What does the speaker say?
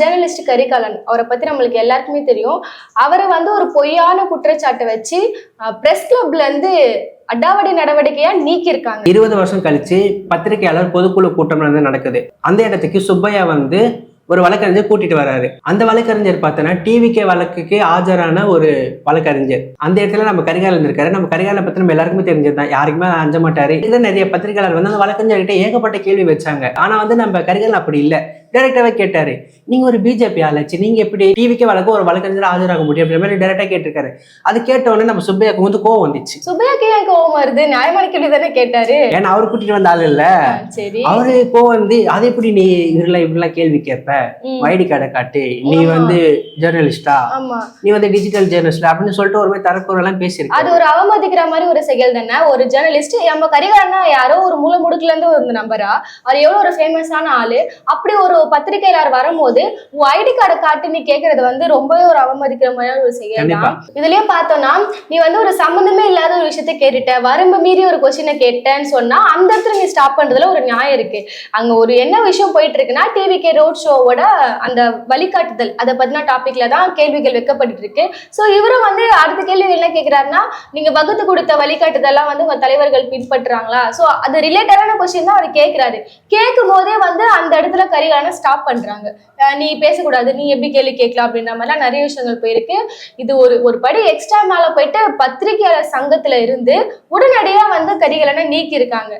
Journalist Karikalan அவரை பத்தி நம்மளுக்கு எல்லாருக்குமே தெரியும். அவரை வந்து ஒரு பொய்யான குற்றச்சாட்டை வச்சு பிரஸ் கிளப்ல இருந்து அடாவடி நடவடிக்கையா நீக்கி இருக்காங்க. 20 வருஷம் கழிச்சு பத்திரிகையாளர் பொதுக்குழு கூட்டம் நடக்குது. அந்த இடத்துக்கு சுப்பையா வந்து ஒரு வழக்கறிஞர் கூட்டிட்டு வராரு. அந்த வழக்கறிஞர் பார்த்தோன்னா டிவிகே வழக்குக்கு ஆஜரான ஒரு வழக்கறிஞர். அந்த இடத்துல நம்ம கரிகாலன் இருக்காரு. நம்ம கரிகாலனை பத்தி நம்ம எல்லாருக்குமே தெரிஞ்சதுதான், யாருக்குமே அஞ்ச மாட்டாரு. இதுல நிறைய பத்திரிகையாளர் வந்து அந்த வழக்கறிஞர் கிட்ட ஏகப்பட்ட கேள்வி வச்சாங்க. ஆனா வந்து நம்ம கரிகாலன் அப்படி இல்லை. டைரக்டாவே கேட்டாரு, நீங்க ஒரு பிஜேபி ஆளாச்சு, நீங்க எப்படி டிவிக்கே வழக்கு ஒரு வழக்கறிஞர் ஆஜராக முடியும் அப்படின்ற மாதிரி டைரக்டா கேட்டிருக்காரு. அது கேட்ட உடனே நம்ம சுப்பையாக்கு வந்து கோவம் வந்துச்சு. சுப்பையாக்கு ஏன் கோவம் வருது? நியாயமான கேள்வி தானே கேட்டாரு. ஏன்னா அவரு கூட்டிட்டு வந்த ஆள் இல்ல. சரி, அவரு கோவம் வந்து அது எப்படி நீ இப்படிலாம் கேள்வி கேட்ப, ஐடி கார்டை காட்டு, நீ வந்து ஜேர்னலிஸ்டா, நீ வந்து டிஜிட்டல் ஜேர்னலிஸ்டா அப்படின்னு சொல்லிட்டு ஒரு மாதிரி தரக்குறெல்லாம் பேசியிருக்கு. அது ஒரு அவமதிக்கிற மாதிரி ஒரு செயல் தானே. ஒரு ஜேர்னலிஸ்ட் நம்ம கரிகாலன்னா யாரோ ஒரு மூல முடுக்குல இருந்து ஒரு நம்பரா, அவர் எவ்வளவு ஒரு ஃபேமஸான ஆளு, அப்படி ஒரு பத்திரிகையாளர் வரும்போது ஐடி கார்டை காட்டு நீ கேட்கறது வந்து ரொம்பவே ஒரு அவமதிக்கிற மாதிரி ஒரு செயல் தான். இதுலயும் பார்த்தோம்னா நீ வந்து ஒரு சம்பந்தமே இல்லாத ஒரு விஷயத்த கேட்டுட்ட, வரம்பு மீறி ஒரு கொஸ்டினை கேட்டேன்னு சொன்னா அந்த இடத்துல நீ ஸ்டாப் பண்றதுல ஒரு நியாயம் இருக்கு. அங்க ஒரு என்ன விஷயம் போயிட்டு இருக்குன்னா, டிவிகே ரோட் ஷோவோட அந்த வழிகாட்டுதல் அதை பத்தின டாபிக்ல தான் கேள்விகள் வைக்கப்பட்டு இருக்கு. ஸோ இவரும் வந்து அடுத்த கேள்வி என்ன கேட்கிறாருன்னா, நீங்க வகுத்து கொடுத்த வழிகாட்டுதெல்லாம் வந்து உங்க தலைவர்கள் பின்பற்றுறாங்களா? ஸோ அது ரிலேட்டடான கொஸ்டின் தான் அவர் கேட்கிறாரு. கேட்கும் போதே வந்து அந்த இடத்துல கரிகாலனை ஸ்டாப் பண்றாங்க. நீ பேசக்கூடாது, நீ எப்படி கேள்வி கேட்கலாம் அப்படின்ற மாதிரிலாம் நிறைய விஷயங்கள் போயிருக்கு. இது ஒரு படி எக்ஸ்ட்ரா மேல போயிட்டு பத்திரிகையாளர் சங்கத்துல இருந்து உடனடியா வந்து கரிகாலனை நீக்கி இருக்காங்க.